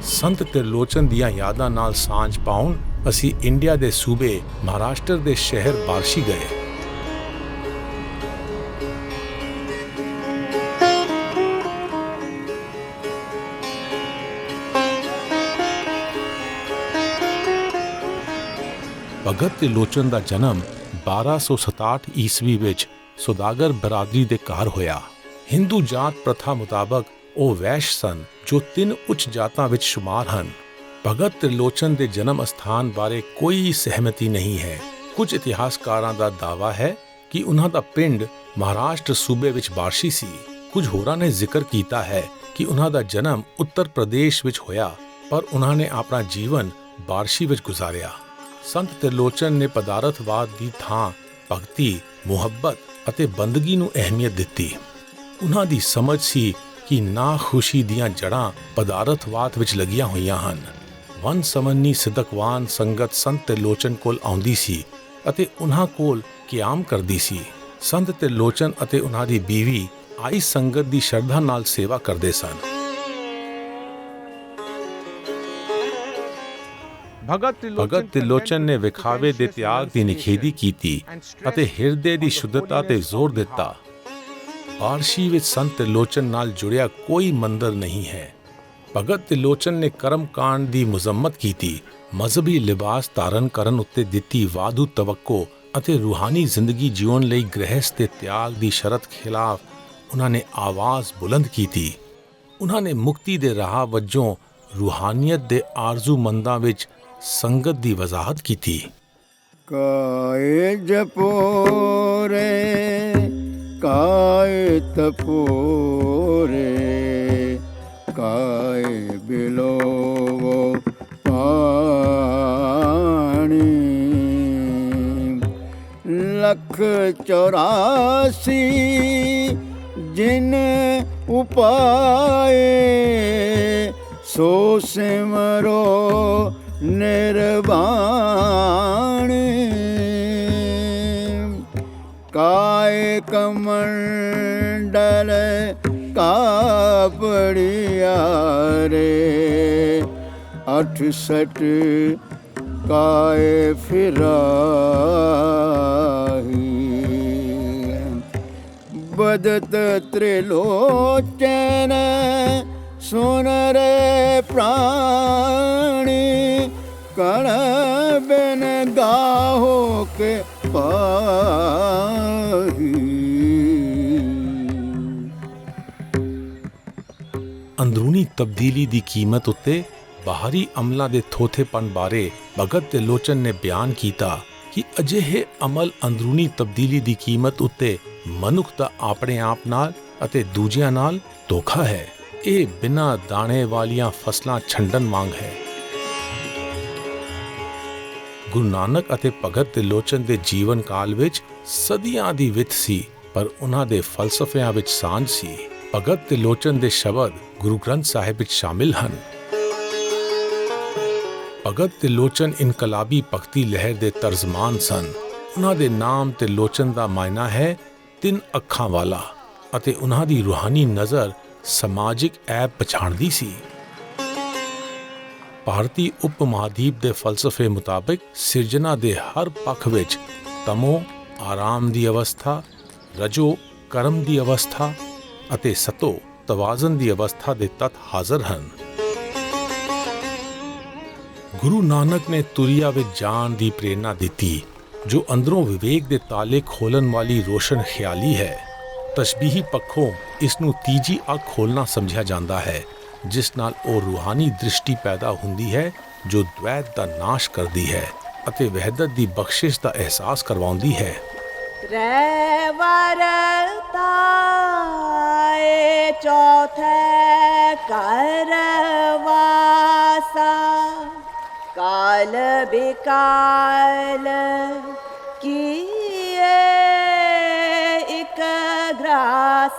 ਸੰਤ ਤ੍ਰਿਲੋਚਨ ਦੀਆਂ ਯਾਦਾਂ ਨਾਲ ਸਾਂਝ ਪਾਉਣ ਅਸੀਂ ਇੰਡੀਆ ਦੇ ਸੂਬੇ ਮਹਾਰਾਸ਼ਟਰ ਦੇ ਸ਼ਹਿਰ ਬਾਰਸ਼ੀ ਗਏ। ਭਗਤ ਤ੍ਰਿਲੋਚਨ ਦਾ ਜਨਮ 1267 ਈਸਵੀ ਵਿੱਚ ਸੌਦਾਗਰ ਬਰਾਦਰੀ ਦੇ ਘਰ ਹੋਇਆ। ਹਿੰਦੂ ਜਾਤ ਪ੍ਰਥਾ ਮੁਤਾਬਕ ਉਹ ਵੈਸ਼ ਸਨ ਜੋ 3 ਉੱਚ ਜਾਤਾਂ ਵਿੱਚ ਸ਼ੁਮਾਰ ਹਨ। ਭਗਤ ਤ੍ਰਿਲੋਚਨ ਦੇ ਜਨਮ ਅਸਥਾਨ ਬਾਰੇ ਕੋਈ ਸਹਿਮਤੀ ਨਹੀਂ ਹੈ। ਕੁਝ ਇਤਿਹਾਸਕਾਰਾਂ ਦਾ ਦਾਅਵਾ ਹੈ ਕਿ ਉਹਨਾਂ ਦਾ ਪਿੰਡ ਮਹਾਰਾਸ਼ਟਰ ਸੂਬੇ ਵਿੱਚ ਬਾਰਸ਼ੀ ਸੀ। ਕੁਝ ਹੋਰਾਂ ਨੇ ਜ਼ਿਕਰ ਕੀਤਾ ਹੈ ਕਿ ਉਹਨਾਂ ਦਾ ਜਨਮ ਉੱਤਰ ਪ੍ਰਦੇਸ਼ ਵਿੱਚ ਹੋਇਆ, ਪਰ ਉਹਨਾਂ ਨੇ ਆਪਣਾ ਜੀਵਨ ਬਾਰਸ਼ੀ ਵਿੱਚ ਗੁਜ਼ਾਰਿਆ। ਸੰਤ ਤ੍ਰਿਲੋਚਨ ਨੇ ਪਦਾਰਥਵਾਦ ਦੀ ਥਾਂ ਭਗਤੀ, ਮੁਹੱਬਤ ਅਤੇ ਬੰਦਗੀ ਨੂੰ ਅਹਿਮੀਅਤ ਦਿੱਤੀ। ਉਹਨਾਂ ਦੀ ਸਮਝ ਸੀ ਕਿ ਨਾ ਖੁਸ਼ੀ ਦੀਆਂ ਜੜ੍ਹਾਂ ਪਦਾਰਥਵਾਦ ਵਿੱਚ ਲੱਗੀਆਂ ਹੋਈਆਂ ਹਨ। ਵਨ ਸਮੰਨੀ ਸਿਦਕਵਾਨ ਸੰਗਤ ਸੰਤ ਤ੍ਰਿਲੋਚਨ ਕੋਲ ਆਉਂਦੀ ਸੀ ਅਤੇ ਉਹਨਾਂ ਕੋਲ ਕਿਆਮ ਕਰਦੀ ਸੀ। ਸੰਤ ਤ੍ਰਿਲੋਚਨ ਅਤੇ ਉਹਨਾਂ ਦੀ ਬੀਵੀ ਆਈ ਸੰਗਤ ਦੀ ਸ਼ਰਧਾ ਨਾਲ ਸੇਵਾ ਕਰਦੇ ਸਨ। ਭਗਤ ਤ੍ਰਿਲੋਚਨ ਨੇ ਵਿਖਾਵੇ ਦੇ ਤਿਆਗ ਦੀ ਨਿਖੇਧੀ ਕੀਤੀ ਅਤੇ ਹਿਰਦੇ ਦੀ ਸ਼ੁੱਧਤਾ ਤੇ ਜ਼ੋਰ ਦਿੱਤਾ। ਬਾਰਸ਼ੀ ਵਿੱਚ ਸੰਤ ਤ੍ਰਿਲੋਚਨ ਨਾਲ ਜੁੜਿਆ ਕੋਈ ਮੰਦਰ ਨਹੀਂ ਹੈ। ਭਗਤ ਤ੍ਰਿਲੋਚਨ ਨੇ ਕਰਮ ਕਾਂਡ ਦੀ ਮੁਜ਼ੰਮਤ ਕੀਤੀ। ਮਜ਼ਹਬੀ ਲਿਬਾਸ ਧਾਰਨ ਕਰਨ ਉੱਤੇ ਦਿੱਤੀ ਵਾਧੂ ਤਵੱਕੋ ਅਤੇ ਰੂਹਾਨੀ ਜ਼ਿੰਦਗੀ ਜਿਉਣ ਲਈ ਗ੍ਰਹਿਸਥ ਦੇ ਤਿਆਗ ਦੀ ਸ਼ਰਤ ਖਿਲਾਫ ਉਹਨਾਂ ਨੇ ਆਵਾਜ਼ ਬੁਲੰਦ ਕੀਤੀ। ਉਹਨਾਂ ਨੇ ਮੁਕਤੀ ਦੇ ਰਾਹ ਵਜੋਂ ਰੂਹਾਨੀਅਤ ਦੇ ਆਰਜ਼ੂਮੰਦਾਂ ਵਿੱਚ ਸੰਗਤ ਦੀ ਵਜ਼ਾਹਤ ਕੀਤੀ। ਕਾਏ ਜਪੋਰੇ ਕਾਏ ਤਪੋਰੇ ਕਾਏ ਬਿਲੋਵੋ ਪਾਣੀ 184 ਜਿਨ ਉਪਾਏ ਸੋ ਸਿਮਰੋ ਨਿਰਵਾਣ ਕਾਏ ਕਮੰਡਲ ਕਾਪੜਿਆ ਰੇ 68 ਕਾਏ ਫਿਰਾਹੀ ਬਦਤ ਤ੍ਰਿਲੋਚਨ ਸੁਨ ਰੇ ਪ੍ਰਾਣੀ ਕਣ ਬਿਨ ਗਾਹੋ ਕੇ ਪਾਹੀ। ਅੰਦਰੂਨੀ ਤਬਦੀਲੀ ਦੀ ਕੀਮਤ ਉੱਤੇ ਬਾਹਰੀ ਅਮਲਾਂ ਦੇ ਥੋਥੇਪਣ ਬਾਰੇ ਭਗਤ ਤ੍ਰਿਲੋਚਨ ਨੇ ਬਿਆਨ ਕੀਤਾ ਕਿ ਅਜਿਹੇ ਅਮਲ ਅੰਦਰੂਨੀ ਤਬਦੀਲੀ ਦੀ ਕੀਮਤ ਉੱਤੇ ਮਨੁੱਖ ਦਾ ਆਪਣੇ ਆਪ ਨਾਲ ਅਤੇ ਦੂਜਿਆਂ ਨਾਲ ਧੋਖਾ ਹੈ। ਇਹ ਬਿਨਾਂ ਦਾਣੇ ਵਾਲੀਆਂ ਫਸਲਾਂ ਛੰਡਣ ਵਾਂਗ ਹੈ। ਗੁਰੂ ਨਾਨਕ ਅਤੇ ਭਗਤ ਤ੍ਰਿਲੋਚਨ ਦੇ ਜੀਵਨ ਕਾਲ ਵਿੱਚ ਸਦੀਆਂ ਦੀ ਵਿੱਥ ਸੀ, ਪਰ ਉਹਨਾਂ ਦੇ ਫਲਸਫਿਆਂ ਵਿੱਚ ਸਾਂਝ ਸੀ। ਭਗਤ ਤ੍ਰਿਲੋਚਨ ਦੇ ਸ਼ਬਦ ਗੁਰੂ ਗ੍ਰੰਥ ਸਾਹਿਬ ਵਿੱਚ ਸ਼ਾਮਿਲ ਹਨ। ਭਗਤ ਤ੍ਰਿਲੋਚਨ ਇਨਕਲਾਬੀ ਭਗਤੀ ਲਹਿਰ ਦੇ ਤਰਜਮਾਨ ਸਨ। ਉਹਨਾਂ ਦੇ ਨਾਮ ਤ੍ਰਿਲੋਚਨ ਦਾ ਮਾਇਨਾ ਹੈ 3 ਅੱਖਾਂ ਵਾਲਾ ਅਤੇ ਉਹਨਾਂ ਦੀ ਰੂਹਾਨੀ ਨਜ਼ਰ ਸਮਾਜਿਕ ਐਬ ਪਛਾਣਦੀ ਸੀ। ਭਾਰਤੀ ਉਪ ਮਹਾਦੀਪ ਦੇ ਫਲਸਫੇ ਮੁਤਾਬਕ ਸਿਰਜਣਾ ਦੇ ਹਰ ਪੱਖ ਵਿੱਚ ਤਮੋ ਆਰਾਮ ਦੀ ਅਵਸਥਾ, ਰਜੋ ਕਰਮ ਦੀ ਅਵਸਥਾ ਅਤੇ ਸਤੋ ਤਵਾਜ਼ਨ ਦੀ ਅਵਸਥਾ ਦੇ ਤੱਤ ਹਾਜ਼ਰ ਹਨ। ਗੁਰੂ ਨਾਨਕ ਨੇ ਤੁਰਿਆ ਵਿੱਚ ਜਾਣ ਦੀ ਪ੍ਰੇਰਨਾ ਦਿੱਤੀ, ਜੋ ਅੰਦਰੋਂ ਵਿਵੇਕ ਦੇ ਤਾਲੇ ਖੋਲਣ ਵਾਲੀ ਰੋਸ਼ਨ ਖਿਆਲੀ ਹੈ। ਤਸ਼ਬੀਹੀ ਪੱਖੋਂ ਇਸ ਨੂੰ ਤੀਜੀ ਅੱਖ ਖੋਲਣਾ ਸਮਝਿਆ ਜਾਂਦਾ ਹੈ, ਜਿਸ ਨਾਲ ਉਹ ਰੂਹਾਨੀ ਦ੍ਰਿਸ਼ਟੀ ਪੈਦਾ ਹੁੰਦੀ ਹੈ ਜੋ ਦ્વੈਤ ਦਾ ਨਾਸ਼ ਕਰਦੀ ਹੈ ਅਤੇ ਵਹਿਦਤ ਦੀ ਬਖਸ਼ਿਸ਼ ਦਾ ਅਹਿਸਾਸ ਕਰਵਾਉਂਦੀ ਹੈ। ਰਹਿਵਰਤਾਏ ਚੌਥੇ ਕਰਵਾਸਾ ਕਾਲ ਬਿਕਾਲ ਕੀਏ ਇਕ ਗ੍ਰਾਸ